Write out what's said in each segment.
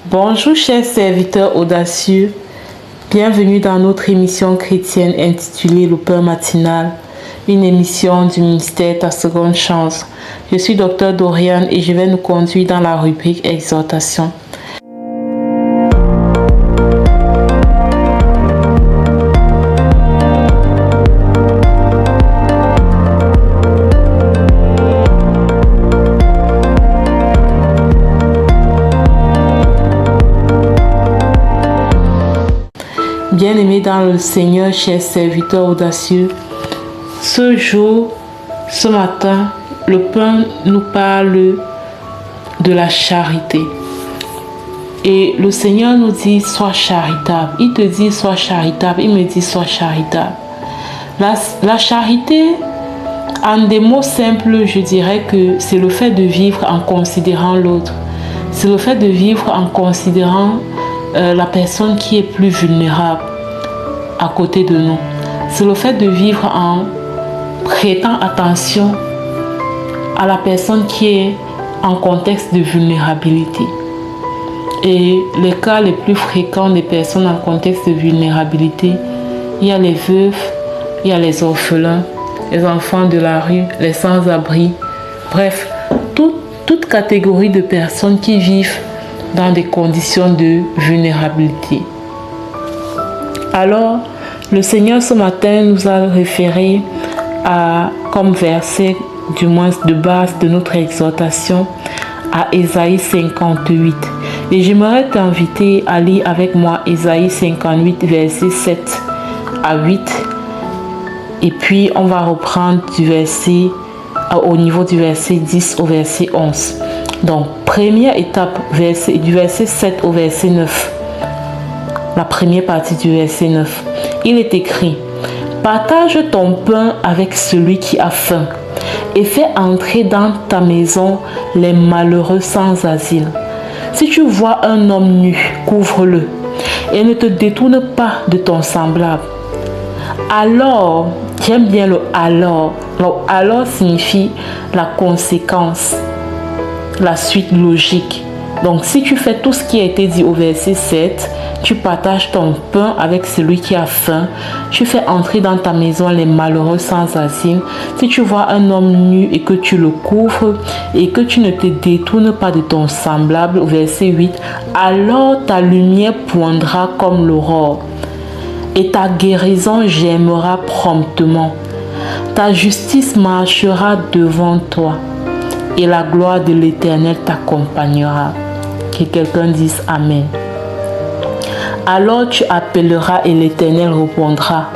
Bonjour chers serviteurs audacieux, bienvenue dans notre émission chrétienne intitulée Le Pain matinal, une émission du ministère Ta Seconde Chance. Je suis Dr Dorian et je vais nous conduire dans la rubrique Exhortation. Bien-aimés dans le Seigneur, chers serviteurs audacieux, ce matin, le pain nous parle de la charité. Et le Seigneur nous dit, sois charitable. Il te dit, sois charitable. Il me dit, sois charitable. La charité, en des mots simples, je dirais que c'est le fait de vivre en considérant l'autre. C'est le fait de vivre en considérant la personne qui est plus vulnérable à côté de nous. C'est le fait de vivre en prêtant attention à la personne qui est en contexte de vulnérabilité. Et les cas les plus fréquents des personnes en contexte de vulnérabilité, il y a les veuves, il y a les orphelins, les enfants de la rue, les sans-abri, bref, toute catégorie de personnes qui vivent dans des conditions de vulnérabilité. Alors, le Seigneur ce matin nous a référé comme verset, du moins de base de notre exhortation, à Ésaïe 58. Et j'aimerais t'inviter à lire avec moi Ésaïe 58, versets 7 à 8. Et puis, on va reprendre au niveau du verset 10 au verset 11. Donc, première étape, du verset 7 au verset 9. La première partie du verset 9. Il est écrit: partage ton pain avec celui qui a faim et fais entrer dans ta maison les malheureux sans asile. Si tu vois un homme nu, couvre-le et ne te détourne pas de ton semblable. Alors, j'aime bien le alors. Donc, alors signifie la conséquence, la suite logique. Donc, si tu fais tout ce qui a été dit au verset 7, tu partages ton pain avec celui qui a faim, tu fais entrer dans ta maison les malheureux sans asile. Si tu vois un homme nu et que tu le couvres et que tu ne te détournes pas de ton semblable, au verset 8, alors ta lumière poindra comme l'aurore et ta guérison germera promptement. Ta justice marchera devant toi et la gloire de l'Éternel t'accompagnera. Que quelqu'un dise Amen. Alors tu appelleras et l'Éternel répondra.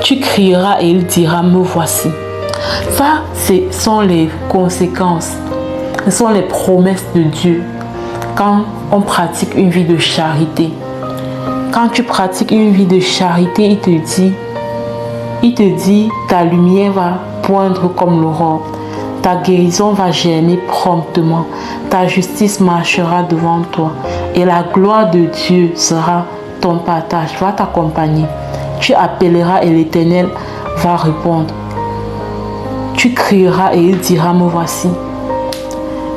Tu crieras et il dira, me voici. Ça, ce sont les conséquences, ce sont les promesses de Dieu quand on pratique une vie de charité. Quand tu pratiques une vie de charité, il te dit, ta lumière va poindre comme l'aurore. Ta guérison va germer promptement. Ta justice marchera devant toi. Et la gloire de Dieu sera ton partage, va t'accompagner. Tu appelleras et l'Éternel va répondre. Tu crieras et il dira, me voici.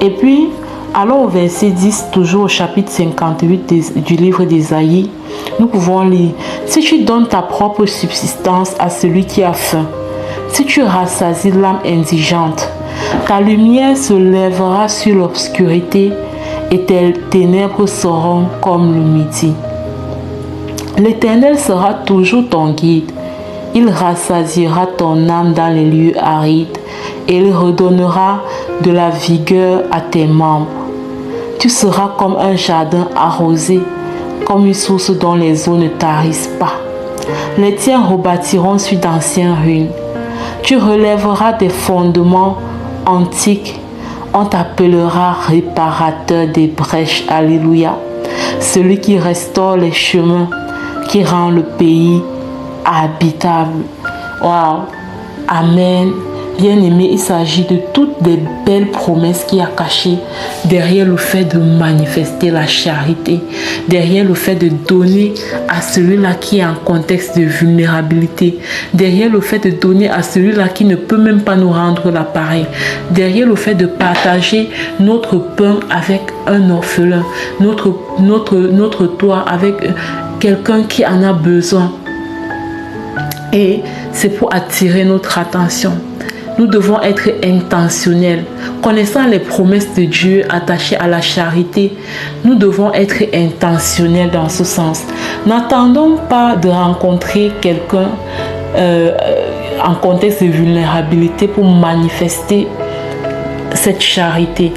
Et puis, alors au verset 10, toujours au chapitre 58 du livre d'Ésaïe, nous pouvons lire: si tu donnes ta propre subsistance à celui qui a faim, si tu rassasies l'âme indigente, ta lumière se lèvera sur l'obscurité et tes ténèbres seront comme le midi. L'Éternel sera toujours ton guide. Il rassasiera ton âme dans les lieux arides et il redonnera de la vigueur à tes membres. Tu seras comme un jardin arrosé, comme une source dont les eaux ne tarissent pas. Les tiens rebâtiront sur d'anciennes ruines. Tu relèveras des fondements antiques. On t'appellera réparateur des brèches. Alléluia. Celui qui restaure les chemins, qui rend le pays habitable. Waouh. Amen. Bien-aimé, il s'agit de toutes les belles promesses qu'il y a cachées derrière le fait de manifester la charité, derrière le fait de donner à celui-là qui est en contexte de vulnérabilité, derrière le fait de donner à celui-là qui ne peut même pas nous rendre l'appareil, derrière le fait de partager notre pain avec un orphelin, notre toit avec quelqu'un qui en a besoin. Et c'est pour attirer notre attention. Nous devons être intentionnels. Connaissant les promesses de Dieu attachées à la charité, nous devons être intentionnels dans ce sens. N'attendons pas de rencontrer quelqu'un en contexte de vulnérabilité pour manifester cette charité.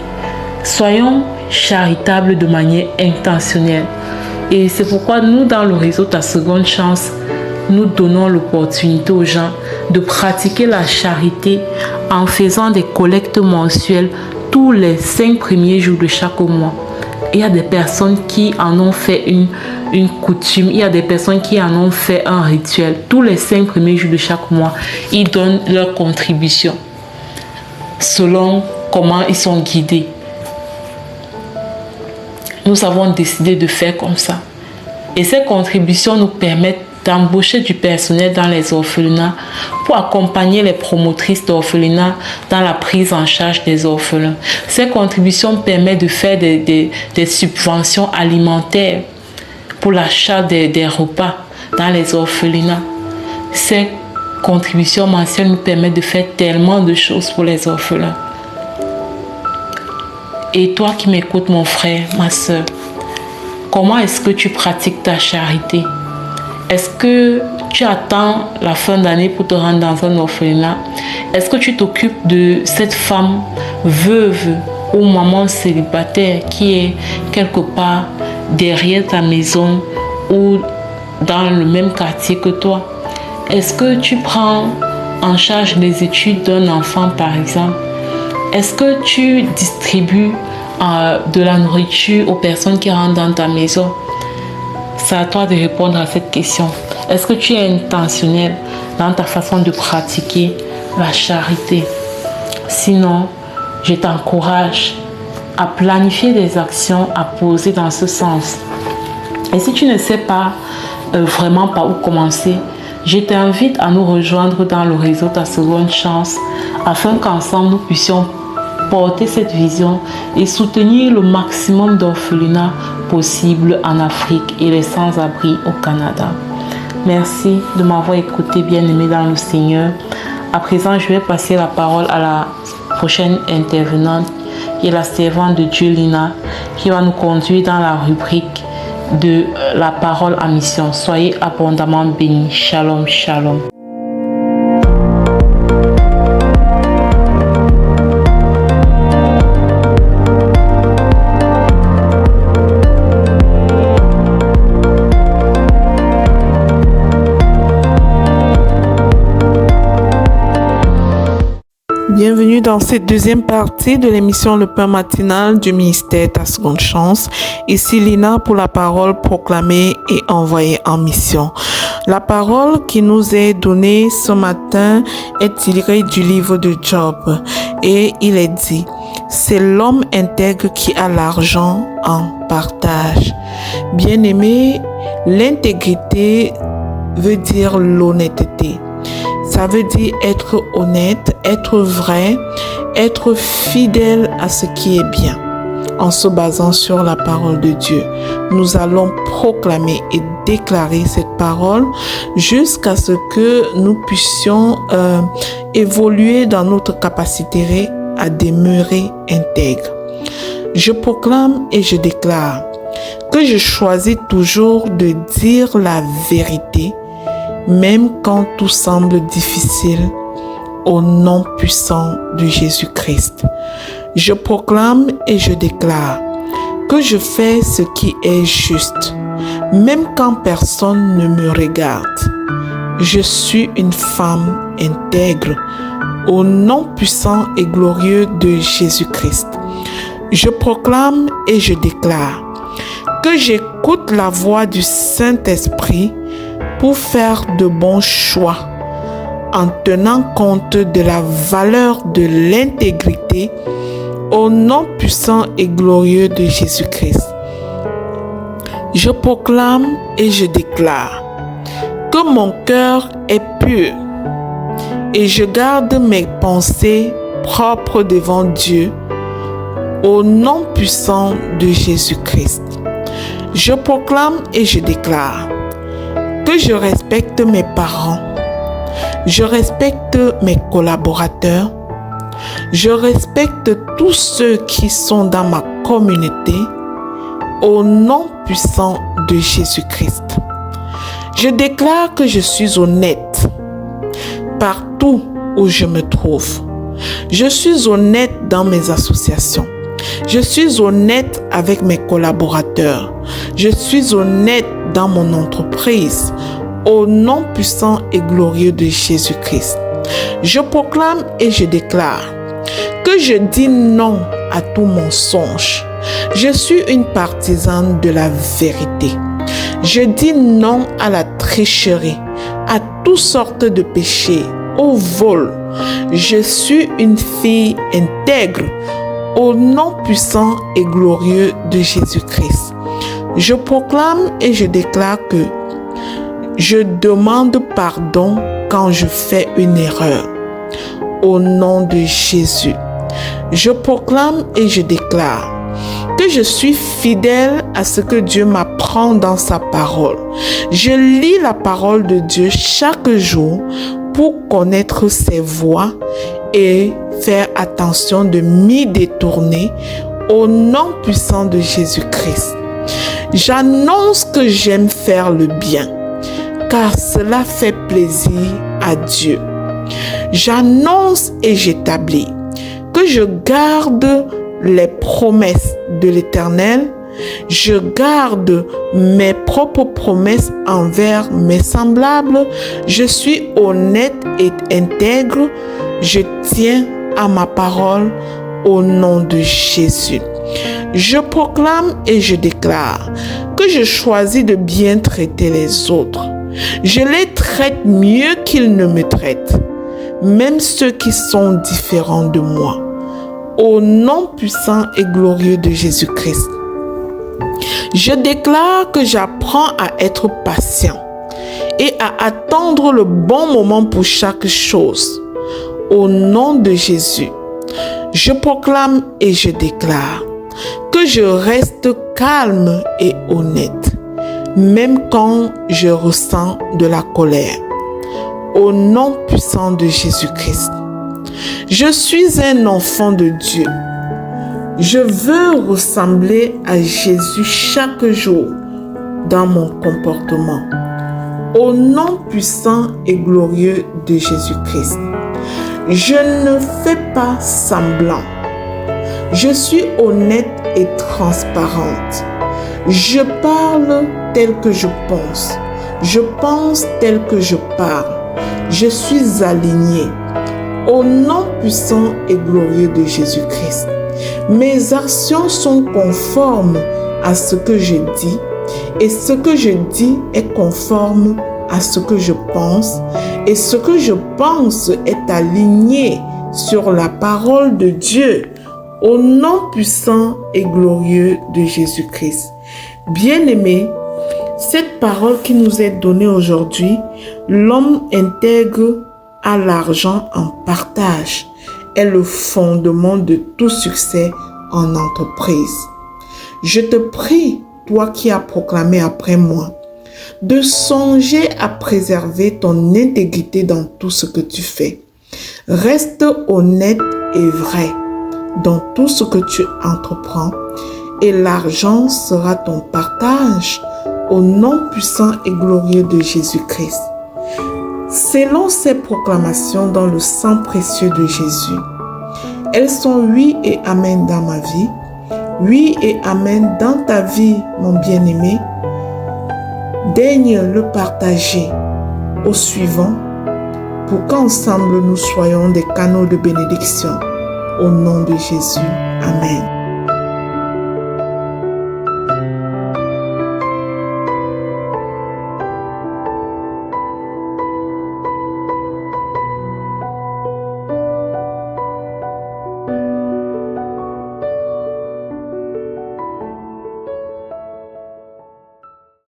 Soyons charitables de manière intentionnelle. Et c'est pourquoi nous, dans le réseau Ta Seconde Chance, nous donnons l'opportunité aux gens de pratiquer la charité en faisant des collectes mensuelles tous les 5 premiers jours de chaque mois. Il y a des personnes qui en ont fait une coutume, il y a des personnes qui en ont fait un rituel. Tous les 5 premiers jours de chaque mois, ils donnent leur contribution selon comment ils sont guidés. Nous avons décidé de faire comme ça. Et ces contributions nous permettent d'embaucher du personnel dans les orphelinats pour accompagner les promotrices d'orphelinats dans la prise en charge des orphelins. Ces contributions permettent de faire des subventions alimentaires pour l'achat des repas dans les orphelinats. Ces contributions mensuelles nous permettent de faire tellement de choses pour les orphelins. Et toi qui m'écoutes, mon frère, ma soeur, comment est-ce que tu pratiques ta charité? Est-ce que tu attends la fin d'année pour te rendre dans un orphelinat? Est-ce que tu t'occupes de cette femme veuve ou maman célibataire qui est quelque part derrière ta maison ou dans le même quartier que toi? Est-ce que tu prends en charge les études d'un enfant, par exemple? Est-ce que tu distribues de la nourriture aux personnes qui rentrent dans ta maison? C'est à toi de répondre à cette question. Est-ce que tu es intentionnel dans ta façon de pratiquer la charité? Sinon, je t'encourage à planifier des actions à poser dans ce sens. Et si tu ne sais pas vraiment par où commencer, je t'invite à nous rejoindre dans le réseau Ta Seconde Chance afin qu'ensemble nous puissions porter cette vision et soutenir le maximum d'orphelinats possible en Afrique et les sans-abri au Canada. Merci de m'avoir écouté, bien-aimé dans le Seigneur. À présent, je vais passer la parole à la prochaine intervenante, qui est la servante de Dieu, Lina, qui va nous conduire dans la rubrique de la parole en mission. Soyez abondamment bénis. Shalom, shalom. Bienvenue dans cette deuxième partie de l'émission Le Pain Matinal du ministère Ta Seconde Chance. Ici Lina pour la parole proclamée et envoyée en mission. La parole qui nous est donnée ce matin est tirée du livre de Job et il est dit: c'est l'homme intègre qui a l'argent en partage. Bien-aimé, l'intégrité veut dire l'honnêteté. Ça veut dire être honnête, être vrai, être fidèle à ce qui est bien. En se basant sur la parole de Dieu, nous allons proclamer et déclarer cette parole jusqu'à ce que nous puissions évoluer dans notre capacité à demeurer intègre. Je proclame et je déclare que je choisis toujours de dire la vérité, même quand tout semble difficile, au nom puissant de Jésus-Christ. Je proclame et je déclare que je fais ce qui est juste, même quand personne ne me regarde. Je suis une femme intègre, au nom puissant et glorieux de Jésus-Christ. Je proclame et je déclare que j'écoute la voix du Saint-Esprit pour faire de bons choix en tenant compte de la valeur de l'intégrité au nom puissant et glorieux de Jésus-Christ. Je proclame et je déclare que mon cœur est pur et je garde mes pensées propres devant Dieu au nom puissant de Jésus-Christ. Je proclame et je déclare que je respecte mes parents, je respecte mes collaborateurs, je respecte tous ceux qui sont dans ma communauté au nom puissant de Jésus-Christ. Je déclare que je suis honnête partout où je me trouve. Je suis honnête dans mes associations. Je suis honnête avec mes collaborateurs. Je suis honnête dans mon entreprise au nom puissant et glorieux de Jésus-Christ. Je proclame et je déclare que je dis non à tout mensonge. Je suis une partisane de la vérité. Je dis non à la tricherie, à toutes sortes de péchés, au vol. Je suis une fille intègre au nom puissant et glorieux de Jésus-Christ. Je proclame et je déclare que je demande pardon quand je fais une erreur. Au nom de Jésus. Je proclame et je déclare que je suis fidèle à ce que Dieu m'apprend dans sa parole. Je lis la parole de Dieu chaque jour pour connaître ses voies et faire attention de m'y détourner au nom puissant de Jésus-Christ. J'annonce que j'aime faire le bien, car cela fait plaisir à Dieu. J'annonce et j'établis que je garde les promesses de l'Éternel. Je garde mes propres promesses envers mes semblables. Je suis honnête et intègre. Je tiens à ma parole au nom de Jésus. Je proclame et je déclare que je choisis de bien traiter les autres. Je les traite mieux qu'ils ne me traitent, même ceux qui sont différents de moi. Au nom puissant et glorieux de Jésus-Christ. Je déclare que j'apprends à être patient et à attendre le bon moment pour chaque chose. Au nom de Jésus, je proclame et je déclare que je reste calme et honnête, même quand je ressens de la colère. Au nom puissant de Jésus-Christ. Je suis un enfant de Dieu. Je veux ressembler à Jésus chaque jour dans mon comportement. Au nom puissant et glorieux de Jésus-Christ. Je ne fais pas semblant. Je suis honnête et transparente. Je parle tel que je pense. Je pense tel que je parle. Je suis aligné. Au nom puissant et glorieux de Jésus-Christ. Mes actions sont conformes à ce que je dis et ce que je dis est conforme à ce que je pense et ce que je pense est aligné sur la parole de Dieu au nom puissant et glorieux de Jésus-Christ. Bien-aimés, cette parole qui nous est donnée aujourd'hui, l'homme intègre à l'argent en partage, est le fondement de tout succès en entreprise. Je te prie, toi qui as proclamé après moi, de songer à préserver ton intégrité dans tout ce que tu fais. Reste honnête et vrai dans tout ce que tu entreprends et l'argent sera ton partage au nom puissant et glorieux de Jésus-Christ. Selon ces proclamations dans le sang précieux de Jésus, elles sont oui et amen dans ma vie, oui et amen dans ta vie, mon bien-aimé. Daigne le partager au suivant pour qu'ensemble nous soyons des canaux de bénédiction. Au nom de Jésus, amen.